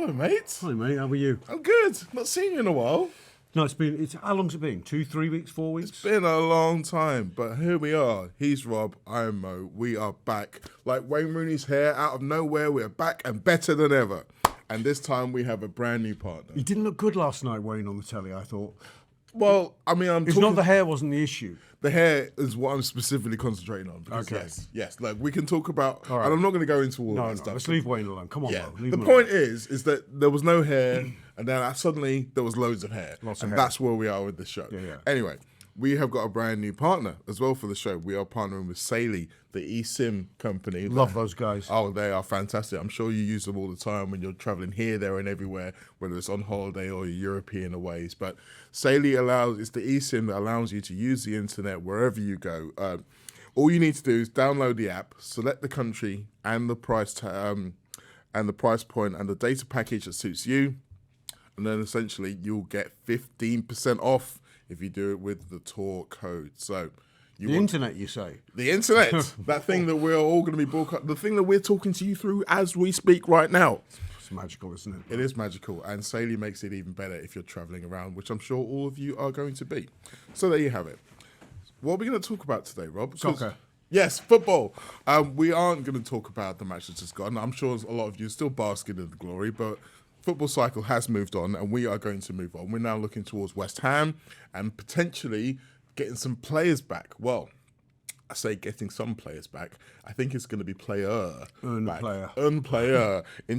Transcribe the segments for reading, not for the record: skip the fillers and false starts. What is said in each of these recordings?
Hello, mate. Hi, mate. How are you? I'm good. Not seen you in a while. No, how long's it been? 2, 3 weeks, 4 weeks? It's been a long time, but here we are. He's Rob, I'm Mo. We are back. Like Wayne Rooney's hair, out of nowhere, we're back and better than ever. And this time we have a brand new partner. You didn't look good last night, Wayne, on the telly, I thought. Well, I mean, It's not the hair wasn't the issue. The hair is what I'm specifically concentrating on. Because Okay. Yes. Like we can talk about, All right. and I'm not going to go into all that stuff. Let's leave Wayne alone. Come on, Yeah. Mo. Leave The him point alone. is that there was no hair, and then suddenly there was loads of hair. Lots of and hair. that's where we are with the show. Yeah. Anyway, we have got a brand new partner as well for the show. We are partnering with Saley, the eSIM company. Love those guys. Oh, they are fantastic. I'm sure you use them all the time when you're traveling here, there, and everywhere, whether it's on holiday or European aways. But Saley it's the eSIM that allows you to use the internet wherever you go. All you need to do is download the app, select the country and the price point and the data package that suits you, and then essentially you'll get 15% off if you do it with the Tor code. So Internet, you say? the internet, that thing that we're all going to be the thing that we're talking to you through as we speak right now. It's magical, isn't it? It is magical, and Saley makes it even better if you're traveling around, which I'm sure all of you are going to be. So there you have it. What are we going to talk about today, Rob? Soccer. Yes, football. We aren't going to talk about the match that's just gone. I'm sure a lot of you are still basking in the glory, but football cycle has moved on, and we are going to move on. We're now looking towards West Ham and potentially getting some players back. Well, I say getting some players back. I think it's going to be player in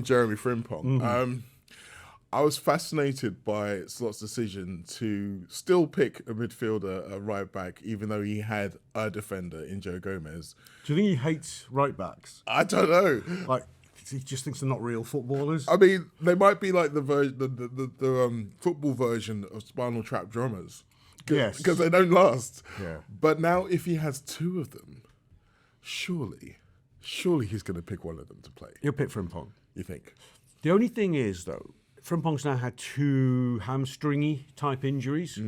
Jeremy Frimpong. Mm-hmm. I was fascinated by Slot's decision to still pick a midfielder, a right back, even though he had a defender in Joe Gomez. Do you think he hates right backs? I don't know. Like, he just thinks they're not real footballers? I mean, they might be like the football version of Spinal Trap drummers. Yes. Because they don't last. Yeah. But now if he has two of them, surely he's going to pick one of them to play. He'll pick Frimpong. You think? The only thing is, though, Frimpong's now had 2 hamstringy type injuries,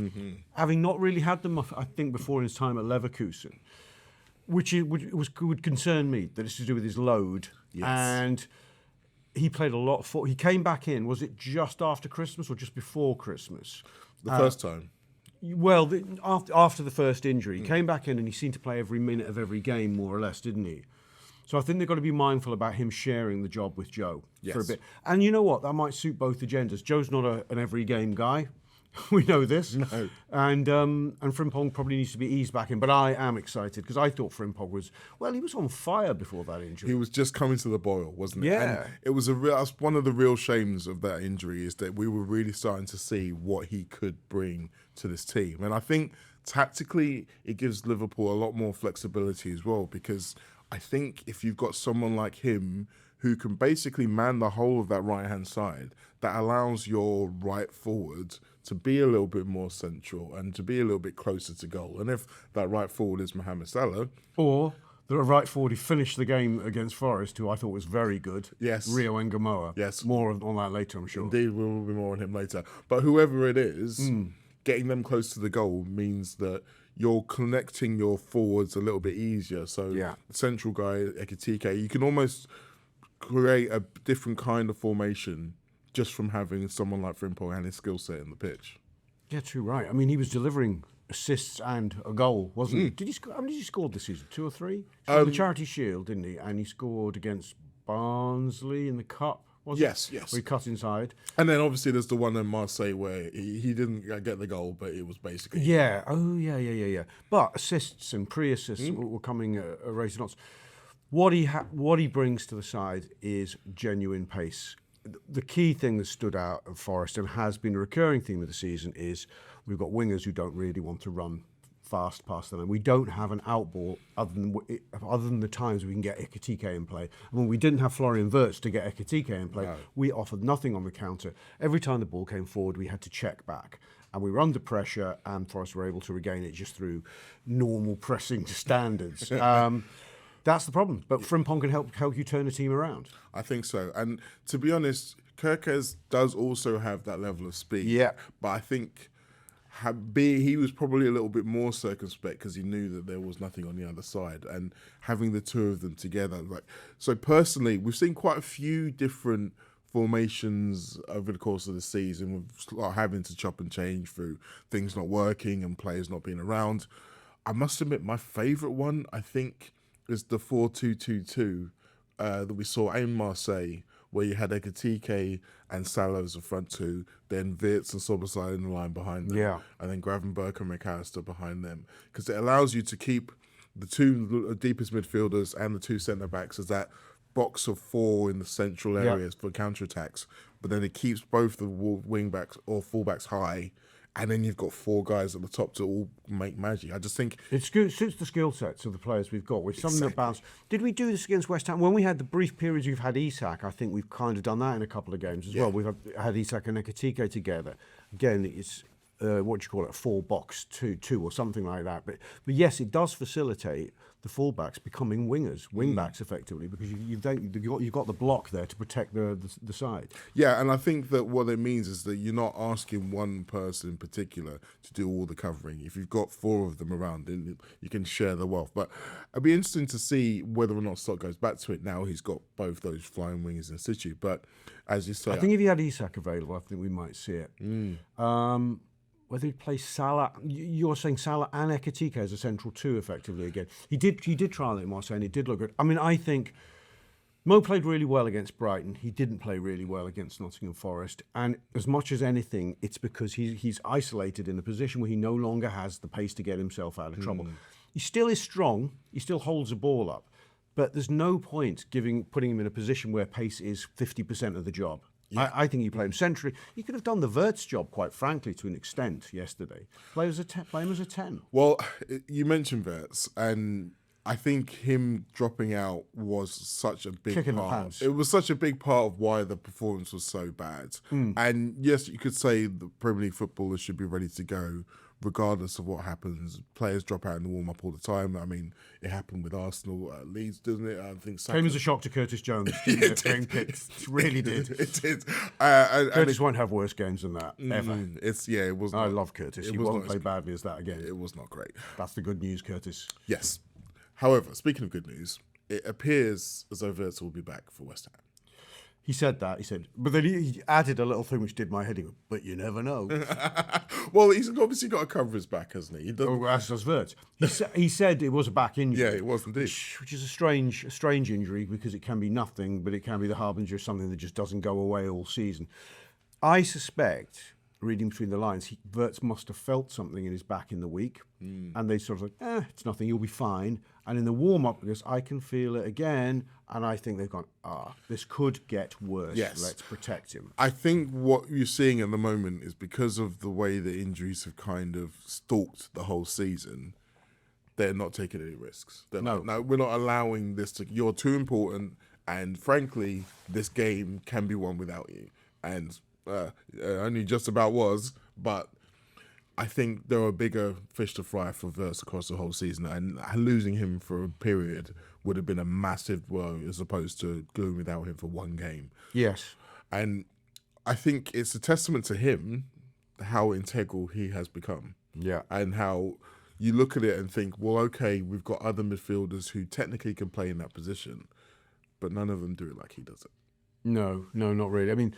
having not really had them, I think, before in his time at Leverkusen, which would concern me that it's to do with his load. Yes. And he played a lot of He came back in, was it just after Christmas or just before Christmas? The first time. Well, after the first injury, he came back in and he seemed to play every minute of every game, more or less, didn't he? So I think they've got to be mindful about him sharing the job with Joe for a bit. And you know what? That might suit both agendas. Joe's not an every game guy. We know this. No. And Frimpong probably needs to be eased back in. But I am excited because I thought Frimpong he was on fire before that injury. He was just coming to the boil, wasn't it? Yeah. And it was that's one of the real shames of that injury is that we were really starting to see what he could bring to this team. And I think tactically it gives Liverpool a lot more flexibility as well, because I think if you've got someone like him who can basically man the whole of that right-hand side, that allows your right forward to be a little bit more central and to be a little bit closer to goal. And if that right forward is Mohamed Salah... Or the right forward who finished the game against Forest, who I thought was very good. Yes. Rio Ngumoha. Yes. More on that later, I'm sure. Indeed, we will be more on him later. But whoever it is, getting them close to the goal means that you're connecting your forwards a little bit easier. So the central guy, Ekitike, you can almost create a different kind of formation just from having someone like Frimpong and his skill set in the pitch. Yeah, true, right. I mean, he was delivering assists and a goal, wasn't he? Did he score? How many did he score this season? 2 or 3? He scored the Charity Shield, didn't he? And he scored against Barnsley in the Cup, wasn't Yes. Where he cut inside. And then obviously there's the one in Marseille where he didn't get the goal, but it was basically... Yeah. Oh, yeah. But assists and pre-assists were coming at a rate of knots. What he brings to the side is genuine pace. The key thing that stood out at Forest and has been a recurring theme of the season is we've got wingers who don't really want to run fast past them. And we don't have an outball other than the times we can get Ekitike in play. And when we didn't have Florian Wirtz to get Ekitike in play, we offered nothing on the counter. Every time the ball came forward, we had to check back. And we were under pressure, and Forest were able to regain it just through normal pressing standards. That's the problem. But Frimpong can help you turn the team around. I think so. And to be honest, Kerkez does also have that level of speed. Yeah. But I think he was probably a little bit more circumspect because he knew that there was nothing on the other side. And having the two of them together, so personally, we've seen quite a few different formations over the course of the season, with having to chop and change through things not working and players not being around. I must admit, my favourite one, I think, is the 4-2-2-2 that we saw in Marseille, where you had Ekitike and Salah as the front two, then Wirtz and Szoboszlai in the line behind them, and then Gravenberch and McAllister behind them, because it allows you to keep the two deepest midfielders and the two centre-backs as that box of four in the central areas for counter-attacks, but then it keeps both the wing-backs or full-backs high, and then you've got four guys at the top to all make magic. I just think it suits the skill sets of the players we've got. With something that bounce. Did we do this against West Ham when we had the brief periods we've had Isak? I think we've kind of done that in a couple of games as well. We've had Isak and Ekitike together. Again, it's what do you call it? A 4-box 2-2 or something like that. But yes, it does facilitate the fullbacks becoming wingbacks effectively, because you've got the block there to protect the side. Yeah, and I think that what it means is that you're not asking one person in particular to do all the covering. If you've got four of them around, then you can share the wealth. But it'd be interesting to see whether or not Stock goes back to it now he's got both those flying wingers in situ. But as you say, I think if he had Isak available, I think we might see it. Whether he'd play Salah, you're saying Salah and Ekitike as a central two effectively again. He did trial it in Marseille and it did look good. I mean, I think Mo played really well against Brighton. He didn't play really well against Nottingham Forest. And as much as anything, it's because he's isolated in a position where he no longer has the pace to get himself out of trouble. He still is strong. He still holds the ball up. But there's no point putting him in a position where pace is 50% of the job. Yeah. I think he played him centrally. He could have done the Wirtz job, quite frankly, to an extent yesterday. Play him as a 10. Well, you mentioned Wirtz, and I think him dropping out was such a big kick in part. The pants. It was such a big part of why the performance was so bad. And yes, you could say the Premier League footballers should be ready to go regardless of what happens. Players drop out in the warm-up all the time. I mean, it happened with Arsenal at Leeds, doesn't it? I think came as a shock to Curtis Jones. It really did. It did. Curtis won't have worse games than that, ever. It was. I love Curtis. He won't play badly as that again. It was not great. That's the good news, Curtis. Yes. However, speaking of good news, it appears as though Wirtz will be back for West Ham. He said that. He said, but then he added a little thing which did my head in. But you never know. Well, he's obviously got to cover his back, hasn't he? As does Wirtz. He said it was a back injury. Yeah, it was indeed. Which is a strange injury, because it can be nothing, but it can be the harbinger of something that just doesn't go away all season. I suspect, reading between the lines, Wirtz must have felt something in his back in the week, and they sort of like, it's nothing, you'll be fine. And in the warm-up, because I can feel it again, and I think they've gone, this could get worse. Yes. Let's protect him. I think what you're seeing at the moment is because of the way the injuries have kind of stalked the whole season, they're not taking any risks. No, we're not allowing this to, you're too important, and frankly, this game can be won without you. And only just about was, but I think there are bigger fish to fry for Wirtz across the whole season, and losing him for a period would have been a massive blow as opposed to going without him for one game. Yes. And I think it's a testament to him how integral he has become. Yeah. And how you look at it and think, well, okay, we've got other midfielders who technically can play in that position, but none of them do it like he does it. No, not really. I mean,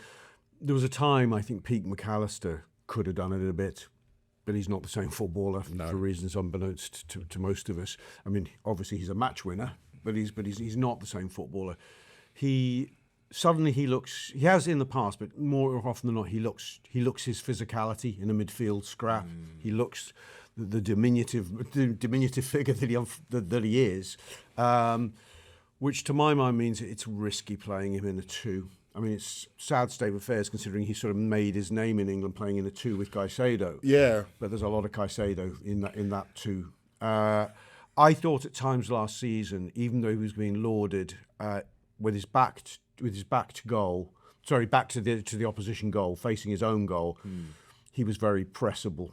there was a time I think Pete McAllister could have done it a bit, but he's not the same footballer for reasons unbeknownst to most of us. I mean, obviously he's a match winner, but he's not the same footballer. He looks, he has in the past, but more often than not, he looks his physicality in a midfield scrap. He looks the diminutive figure that he is, which to my mind means it's risky playing him in a 2. I mean, it's sad state of affairs considering he sort of made his name in England playing in a 2 with Caicedo. Yeah. But there's a lot of Caicedo in that 2. I thought at times last season, even though he was being lauded with his back to goal, back to the opposition goal, facing his own goal, he was very pressable.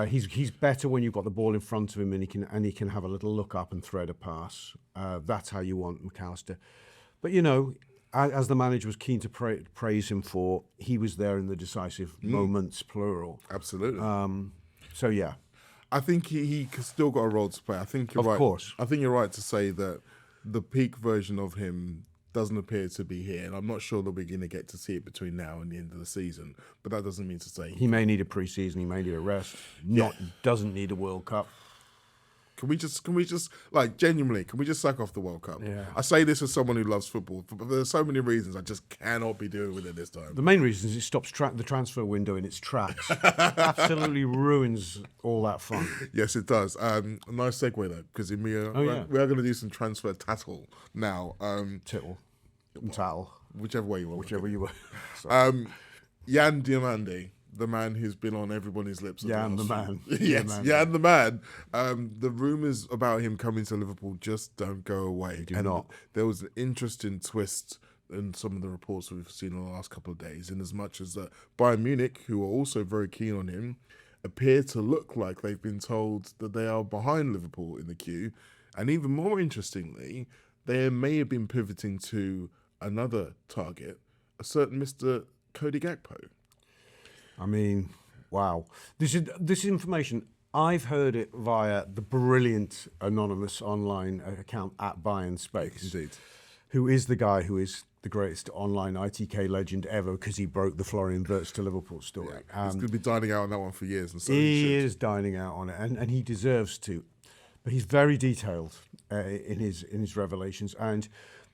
He's better when you've got the ball in front of him and he can have a little look up and thread a pass. That's how you want McAllister. But you know, as the manager was keen to praise him for, he was there in the decisive moments, plural. Absolutely. So yeah, I think he still got a role to play. I think you're right. Of course. I think you're right to say that the peak version of him doesn't appear to be here, and I'm not sure that we're going to get to see it between now and the end of the season. But that doesn't mean to say he may need a pre-season. He may need a rest. Doesn't need a World Cup. Can we just like genuinely? Can we just suck off the World Cup? Yeah. I say this as someone who loves football, but there's so many reasons I just cannot be doing with it this time. The main reason is it stops the transfer window in its tracks. Absolutely ruins all that fun. Yes, it does. A nice segue though, because we are going to do some transfer tattle now. Tittle and tattle, whichever way you want. Whichever you want. Yan Diomande, the man who's been on everybody's lips. Yan the man. Yes, Yan the man. The rumours about him coming to Liverpool just don't go away. They do not. There was an interesting twist in some of the reports we've seen in the last couple of days, in as much as that Bayern Munich, who are also very keen on him, appear to look like they've been told that they are behind Liverpool in the queue. And even more interestingly, they may have been pivoting to another target, a certain Mr. Cody Gakpo. I mean, wow. This information, I've heard it via the brilliant anonymous online account at Bayern Space. Indeed. Who is the guy who is the greatest online ITK legend ever because he broke the Florian Wirtz to Liverpool story. He's going to be dining out on that one for years. And so he is dining out on it, and he deserves to. But he's very detailed in his revelations, and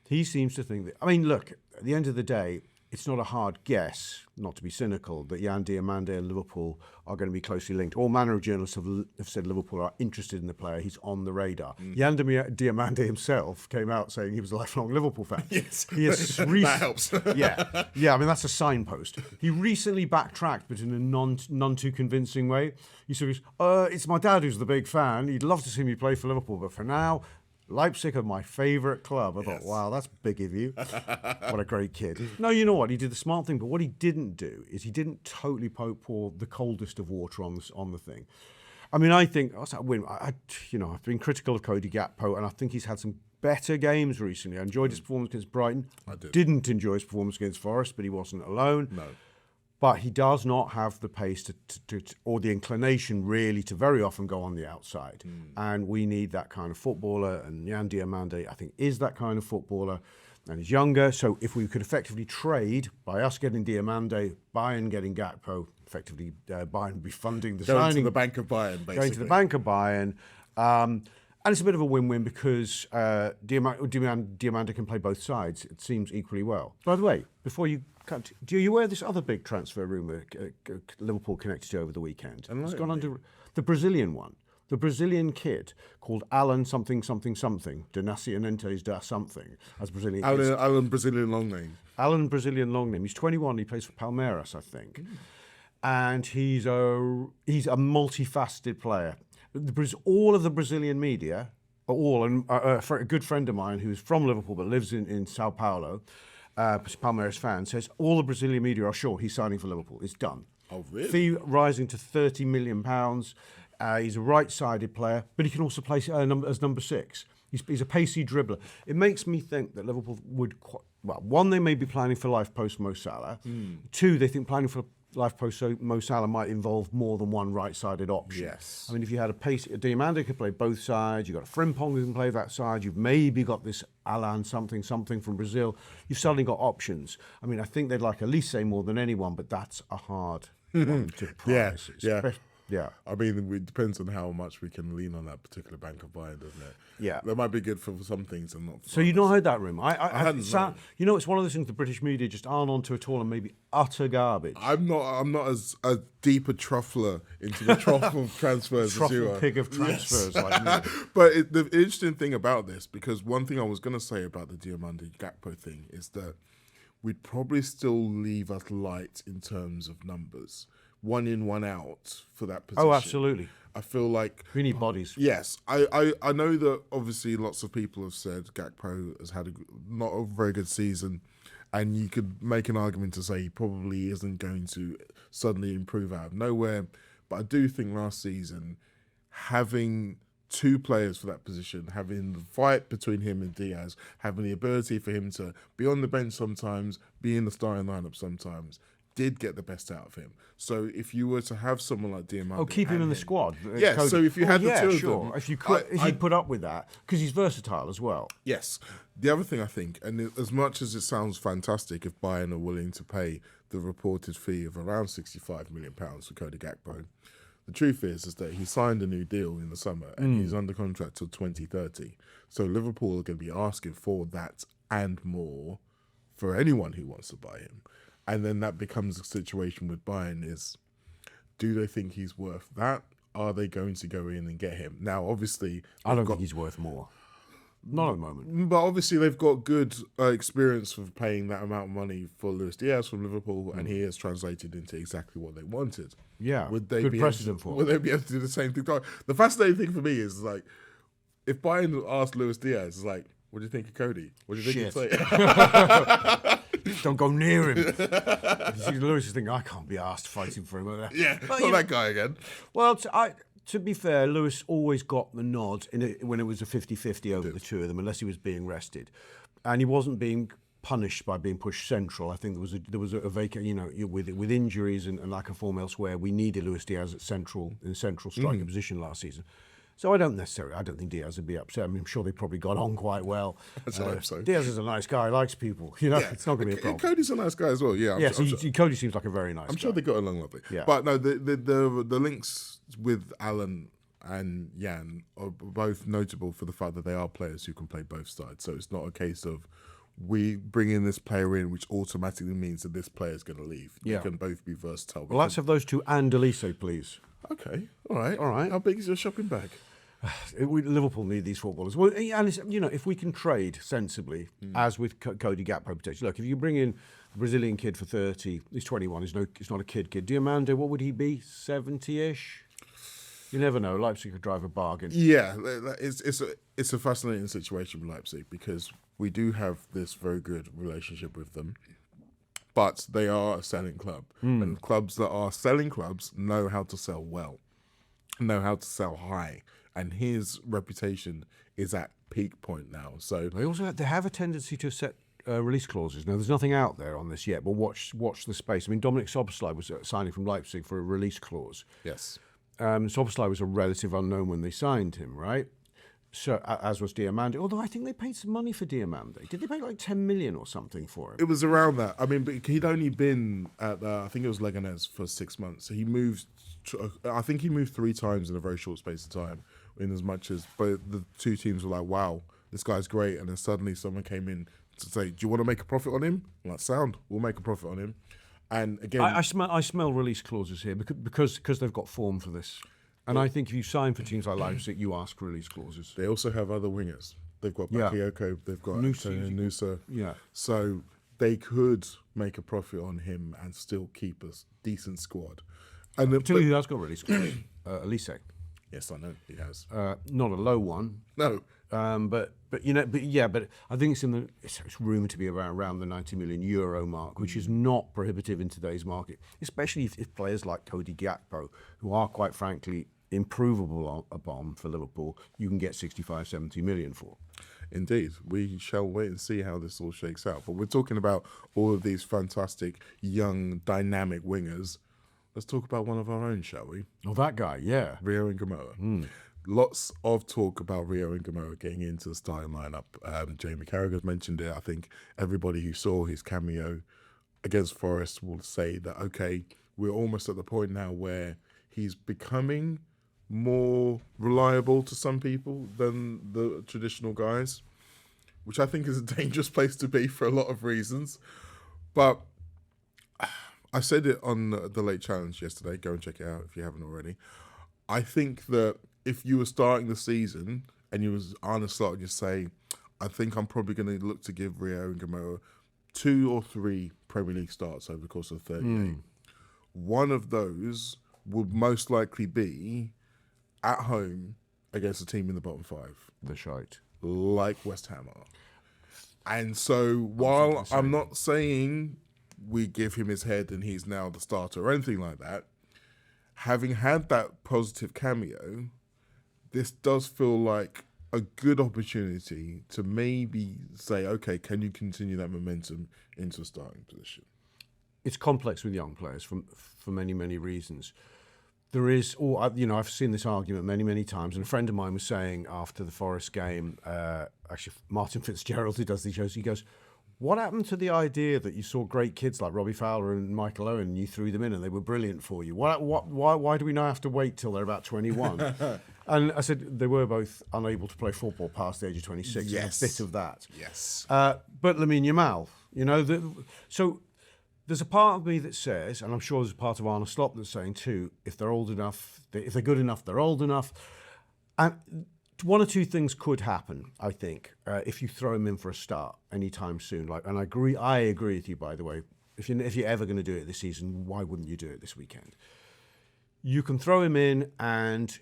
he seems to think that, I mean, look, at the end of the day, it's not a hard guess, not to be cynical, that Yan Diomande and Liverpool are going to be closely linked. All manner of journalists have said Liverpool are interested in the player. He's on the radar. Yan Diomande himself came out saying he was a lifelong Liverpool fan. Yes, he has that helps. yeah. I mean, that's a signpost. He recently backtracked, but in a none too convincing way. He sort of goes, it's my dad who's the big fan. He'd love to see me play for Liverpool, but for now, Leipzig are my favourite club. I thought, wow, that's big of you. What a great kid. No, you know what? He did the smart thing, but what he didn't do is he didn't totally pour the coldest of water on the thing. I mean, I think I've been critical of Cody Gakpo, and I think he's had some better games recently. I enjoyed his performance against Brighton. I did. Didn't enjoy his performance against Forest, but he wasn't alone. No. But he does not have the pace or the inclination really to very often go on the outside. And we need that kind of footballer. And Yan Diomande, I think, is that kind of footballer. And he's younger. So if we could effectively trade by us getting Diomande, Bayern getting Gakpo, effectively Bayern would be funding the signing. Going to the Bank of Bayern, basically. Going to the Bank of Bayern. And it's a bit of a win-win because Diomande can play both sides. It seems equally well. By the way, before you cut, do you aware of this other big transfer rumour Liverpool connected to over the weekend? It's gone under the Brazilian one. The Brazilian kid called Alan something de Nascimento da something as Brazilian. Alan Brazilian long name. Alan Brazilian long name. He's 21. He plays for Palmeiras, I think, and he's a multifaceted player. All of the Brazilian media, and a good friend of mine who's from Liverpool but lives in Sao Paulo, Palmeiras fan, says all the Brazilian media are sure he's signing for Liverpool. It's done. Oh, really? Fee rising to £30 million. He's a right-sided player, but he can also play as number 6. He's a pacey dribbler. It makes me think that Liverpool would, one, they may be planning for life post Mo Salah. 2, they think planning for life post Mo Salah might involve more than one right-sided option. Yes. I mean, if you had a Diomande could play both sides, you've got a Frimpong who can play that side, you've maybe got this Alan something from Brazil, you've suddenly got options. I mean, I think they'd like Elise more than anyone, but that's a hard one to price. Yeah. I mean, it depends on how much we can lean on that particular Bank of Bayern, doesn't it? Yeah. That might be good for some things and not for So you've not heard that rumour? I hadn't. It's one of those things the British media just aren't onto at all and maybe utter garbage. I'm not as deep a truffler into the trough of transfers as you are. Pig of transfers like me. But the interesting thing about this, because one thing I was going to say about the Diomande Gakpo thing is that we'd probably still leave us light in terms of numbers. 1 in, 1 out for that position. Oh, absolutely. I feel like we need bodies. Yes, I know that obviously lots of people have said Gakpo has had not a very good season, and you could make an argument to say he probably isn't going to suddenly improve out of nowhere. But I do think last season, having 2 players for that position, having the fight between him and Diaz, having the ability for him to be on the bench sometimes, be in the starting lineup sometimes, did get the best out of him. So if you were to have someone like Diamande, keep him in the squad. Yeah. Cody. So if you had the two of them, if you could, if he'd put up with that, because he's versatile as well. Yes. The other thing I think, and as much as it sounds fantastic, if Bayern are willing to pay the reported fee of around £65 million for Cody Gakpo, the truth is that he signed a new deal in the summer and he's under contract till 2030. So Liverpool are going to be asking for that and more for anyone who wants to buy him. And then that becomes a situation with Bayern is, do they think he's worth that? Are they going to go in and get him? Now, obviously... I don't think he's worth more. Not at the moment. But obviously they've got good experience of paying that amount of money for Luis Diaz from Liverpool, and he has translated into exactly what they wanted. Yeah, would they good be precedent for Would they be able to do the same thing? The fascinating thing for me is, like, if Bayern asked Luis Diaz, it's like, what do you think of Cody? What do you think he'd say? Don't go near him. You see Lewis is thinking, I can't be asked fighting for him. Yeah, but, not that guy again. Well, to be fair, Lewis always got the nod when it was a 50-50 over the two of them, unless he was being rested. And he wasn't being punished by being pushed central. I think there was a vacant, with injuries and lack of form elsewhere, we needed Luis Diaz in central striker position last season. So I don't think Diaz would be upset. I mean, I'm sure they probably got on quite well. I hope so. Diaz is a nice guy, likes people. It's not going to be a problem. Cody's a nice guy as well. Yeah, Cody seems like a very nice guy. I'm sure they got along lovely. Yeah. But no, the links with Alan and Jan are both notable for the fact that they are players who can play both sides. So it's not a case of we bring in this player in, which automatically means that this player is going to leave. Yeah. They can both be versatile. Well, let's have those two and Elise, please. Okay, all right. How big is your shopping bag? Liverpool need these footballers. Well, and if we can trade sensibly, as with Cody Gakpo potentially. Look, if you bring in a Brazilian kid for 30, he's 21. He's not a kid. Diamande, what would he be? 70-ish. You never know. Leipzig could drive a bargain. Yeah, it's a fascinating situation with Leipzig because we do have this very good relationship with them, but they are a selling club, and clubs that are selling clubs know how to sell well, know how to sell high. And his reputation is at peak point now. So they have a tendency to set release clauses. Now, there's nothing out there on this yet, but watch the space. I mean, Dominic Szoboszlai was signing from Leipzig for a release clause. Yes. Szoboszlai was a relative unknown when they signed him, right? So, as was Diamande. Although I think they paid some money for Diamande. Did they pay like 10 million or something for him? It was around that. I mean, but he'd only been at, I think it was Leganés for 6 months. So he moved, I think he moved 3 times in a very short space of time. In as much as both the two teams were like, wow, this guy's great. And then suddenly someone came in to say, do you want to make a profit on him? I'm like, sound, we'll make a profit on him. And again, I smell release clauses here because they've got form for this. And I think if you sign for teams like Leipzig, you ask for release clauses. They also have other wingers. They've got Bakayoko, they've got Nusa. Yeah. So they could make a profit on him and still keep a decent squad. And Tell you who has got release clauses? Elise. Yes, I know he has. Not a low one. No. But I think it's rumoured to be around the €90 million mark, which is not prohibitive in today's market, especially if players like Cody Gakpo, who are quite frankly improvable upon for Liverpool, you can get 65-70 million for. Indeed. We shall wait and see how this all shakes out. But we're talking about all of these fantastic, young, dynamic wingers. Let's talk about one of our own, shall we? Oh, that guy, yeah. Rio Ngumoha. Lots of talk about Rio Ngumoha getting into the starting lineup. Jamie Carragher's mentioned it. I think everybody who saw his cameo against Forest will say that, okay, we're almost at the point now where he's becoming more reliable to some people than the traditional guys, which I think is a dangerous place to be for a lot of reasons. But I said it on the Late Challenge yesterday. Go and check it out if you haven't already. I think that if you were starting the season and you was on a slot and you say, I think I'm probably going to look to give Rio Ngumoha 2 or 3 Premier League starts over the course of 30 days. One of those would most likely be at home against a team in the bottom 5. The shite. Like West Ham are. And so while I'm not saying we give him his head and he's now the starter or anything like that, having had that positive cameo, this does feel like a good opportunity to maybe say, okay, can you continue that momentum into a starting position? it's complex with young players for many, many reasons. There is, I've seen this argument many, many times, and a friend of mine was saying after the Forest game, actually Martin Fitzgerald, who does these shows, he goes, what happened to the idea that you saw great kids like Robbie Fowler and Michael Owen and you threw them in and they were brilliant for you? Why do we now have to wait till they're about 21? And I said they were both unable to play football past the age of 26. Yes. A bit of that. Yes. But Lamine Yamal, so there's a part of me that says, and I'm sure there's a part of Arne Slot that's saying too, if they're old enough, if they're good enough, they're old enough. And one or two things could happen, I think, if you throw him in for a start anytime soon. And I agree with you, by the way. If you're ever going to do it this season, why wouldn't you do it this weekend? You can throw him in, and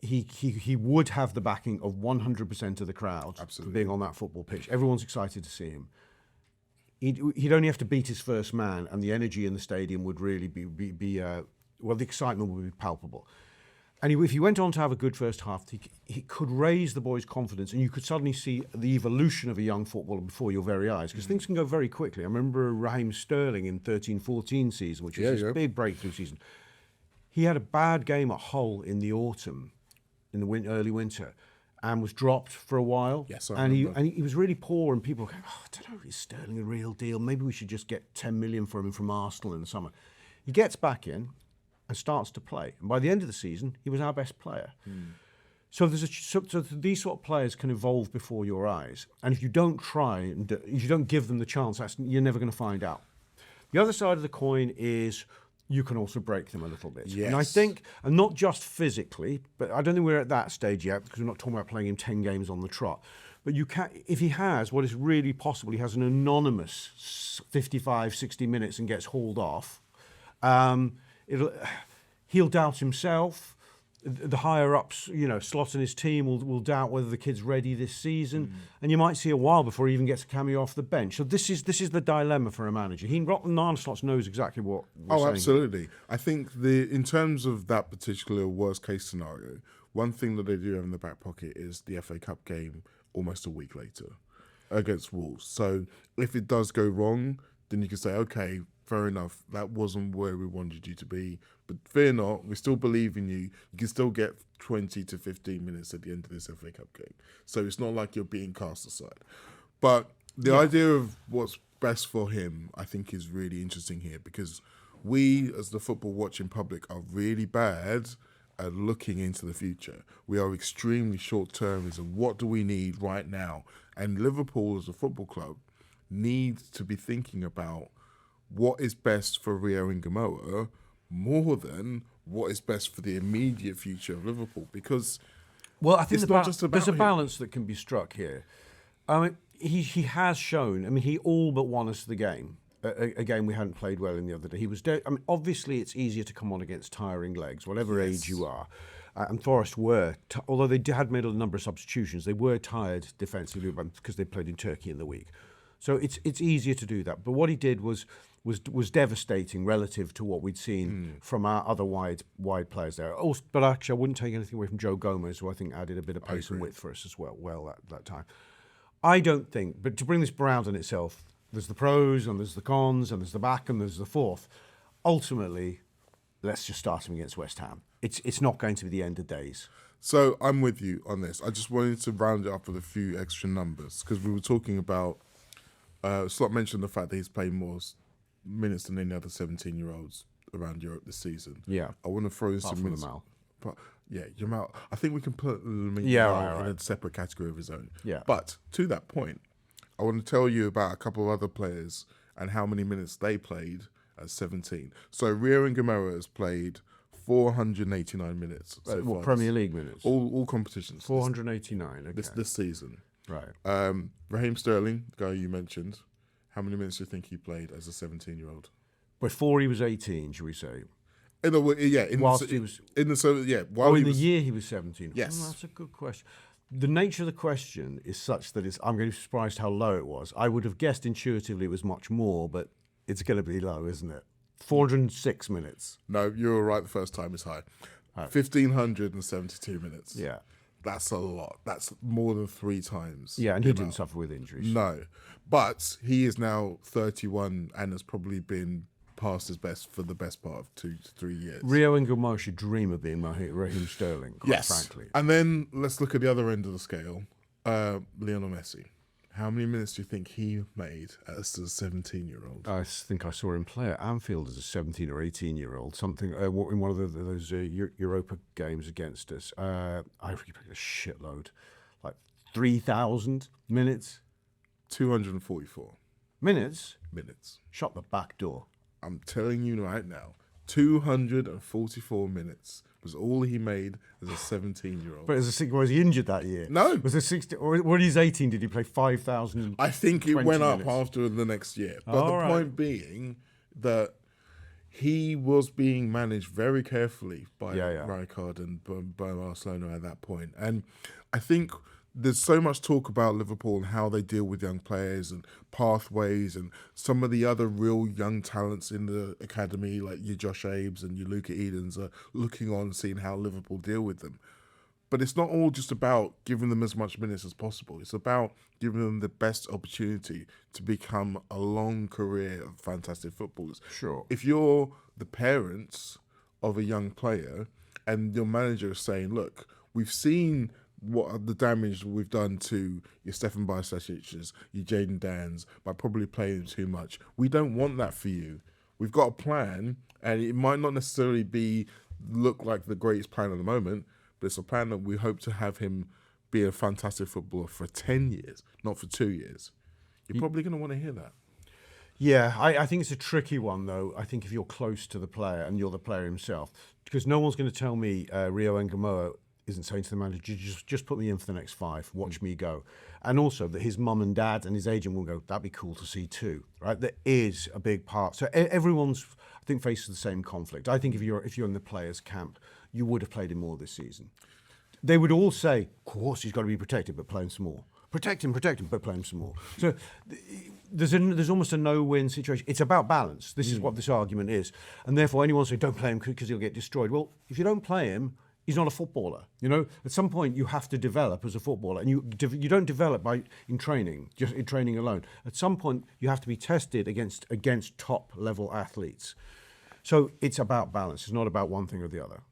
he would have the backing of 100% of the crowd for being on that football pitch. Everyone's excited to see him. He'd only have to beat his first man, and the energy in the stadium would really be the excitement would be palpable. And if he went on to have a good first half, he could raise the boys' confidence, and you could suddenly see the evolution of a young footballer before your very eyes, because things can go very quickly. I remember Raheem Sterling in 13-14 season, which was his big breakthrough season. He had a bad game at Hull in the autumn, in the early winter, and was dropped for a while. Yes, and he was really poor, and people were going, I don't know, is Sterling a real deal? Maybe we should just get 10 million for him from Arsenal in the summer. He gets back in and starts to play. And by the end of the season, he was our best player. So these sort of players can evolve before your eyes. And if you don't try, and if you don't give them the chance, you're never going to find out. The other side of the coin is you can also break them a little bit. Yes. And I think, and not just physically, but I don't think we're at that stage yet, because we're not talking about playing him 10 games on the trot. But you can, if he has what is really possible, he has an anonymous 55, 60 minutes and gets hauled off, he'll doubt himself. The higher ups, Slot and his team will doubt whether the kid's ready this season, and you might see a while before he even gets a cameo off the bench. So this is the dilemma for a manager. Arne Slot knows exactly what we're saying. Absolutely. I think in terms of that particular worst case scenario, one thing that they do have in the back pocket is the FA Cup game almost a week later against Wolves. So if it does go wrong, then you can say, okay, fair enough, that wasn't where we wanted you to be. But fear not, we still believe in you. You can still get 20 to 15 minutes at the end of this FA Cup game. So it's not like you're being cast aside. But the idea of what's best for him, I think, is really interesting here, because we, as the football watching public, are really bad at looking into the future. We are extremely short-termist, and what do we need right now? And Liverpool, as a football club, needs to be thinking about what is best for Rio Ngumoha more than what is best for the immediate future of Liverpool, because I think it's not just about there's a him. balance that can be struck here. I mean, he has shown. I mean, he all but won us the game. A game we hadn't played well in the other day. He was. Obviously, it's easier to come on against tiring legs, whatever age you are. And Forest were, although they had made a number of substitutions, they were tired defensively because they played in Turkey in the week. So it's easier to do that. But what he did was devastating relative to what we'd seen from our other wide players there. Also, but actually, I wouldn't take anything away from Joe Gomez, who I think added a bit of pace and width for us as well that time. I don't think, but to bring this round on itself, there's the pros and there's the cons and there's the back and there's the forth. Ultimately, let's just start him against West Ham. It's not going to be the end of days. So I'm with you on this. I just wanted to round it up with a few extra numbers, because we were talking about, Slot mentioned the fact that he's played more minutes than any other 17-year-olds around Europe this season. Yeah. I want to throw in some minutes. Yamal. But Yamal, I think we can put Lamine Yeah, Yamal right. in a separate category of his own. Yeah. But to that point, I want to tell you about a couple of other players and how many minutes they played at 17. So Rio Ngumoha has played 489 minutes. So far Premier League minutes? all competitions. 489, okay. This season. Right. Raheem Sterling, the guy you mentioned, how many minutes do you think he played as a 17-year-old? Before he was 18, should we say? In the year he was 17. Yes. That's a good question. The nature of the question is such that I'm going to be surprised how low it was. I would have guessed intuitively it was much more, but it's going to be low, isn't it? 406 minutes. No, you were right the first time. It's high. 1,572 minutes. Yeah. That's a lot. That's more than 3 times. Yeah, and he didn't suffer with injuries. No. But he is now 31 and has probably been past his best for the best part of 2 to 3 years. Rio Ngumoha should dream of being Raheem Sterling, quite frankly. And then let's look at the other end of the scale. Lionel Messi. How many minutes do you think he made as a 17-year-old? I think I saw him play at Anfield as a 17 or 18-year-old, something in one of those Europa games against us. I think he played a shitload, like 3,000 minutes. 244 minutes. Shut the back door. I'm telling you right now, 244 minutes was all he made as a 17-year-old. But was he injured that year? No. Was it 60? Or when he's 18, did he play 5,000? I think it went up minutes? after the next year. But the point being that he was being managed very carefully by Rijkaard and by Barcelona at that point. And I think there's so much talk about Liverpool and how they deal with young players and pathways and some of the other real young talents in the academy, like your Josh Abes and your Luca Edens, are looking on and seeing how Liverpool deal with them. But it's not all just about giving them as much minutes as possible. It's about giving them the best opportunity to become a long career of fantastic footballers. Sure. If you're the parents of a young player and your manager is saying, look, we've seen what the damage we've done to your Stefan Bajsacic's, your Jaden Dans, by probably playing too much. We don't want that for you. We've got a plan, and it might not necessarily look like the greatest plan at the moment, but it's a plan that we hope to have him be a fantastic footballer for 10 years, not for 2 years. You're probably going to want to hear that. Yeah, I think it's a tricky one, though. I think if you're close to the player and you're the player himself, because no one's going to tell me Rio Ngumoha isn't saying to the manager, just put me in for the next 5, watch me go. And also that his mum and dad and his agent will go, that'd be cool to see too, right? There is a big part. So everyone's, I think, faces the same conflict. I think if you're in the players' camp, you would have played him more this season. They would all say, of course, he's got to be protected, but play him some more. Protect him, but play him some more. So there's almost a no-win situation. It's about balance. This is what this argument is. And therefore, anyone say, don't play him because he'll get destroyed. Well, if you don't play him, he's not a footballer. You know, at some point you have to develop as a footballer, and you don't develop in training, just in training alone. At some point you have to be tested against top level athletes. So it's about balance. It's not about one thing or the other.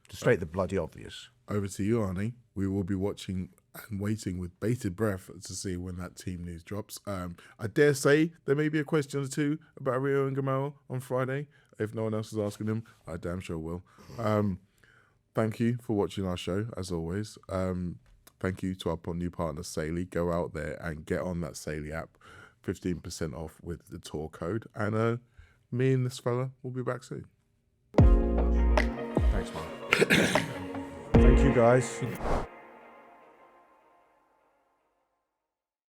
To state the bloody obvious. Over to you, Arnie. We will be watching and waiting with bated breath to see when that team news drops. I dare say there may be a question or two about Rio Ngumoha on Friday. If no one else is asking him, I damn sure will. Thank you for watching our show, as always. Thank you to our new partner, Saily. Go out there and get on that Saily app. 15% off with the tour code. And me and this fella will be back soon. Thanks, Mark. Thank you, guys.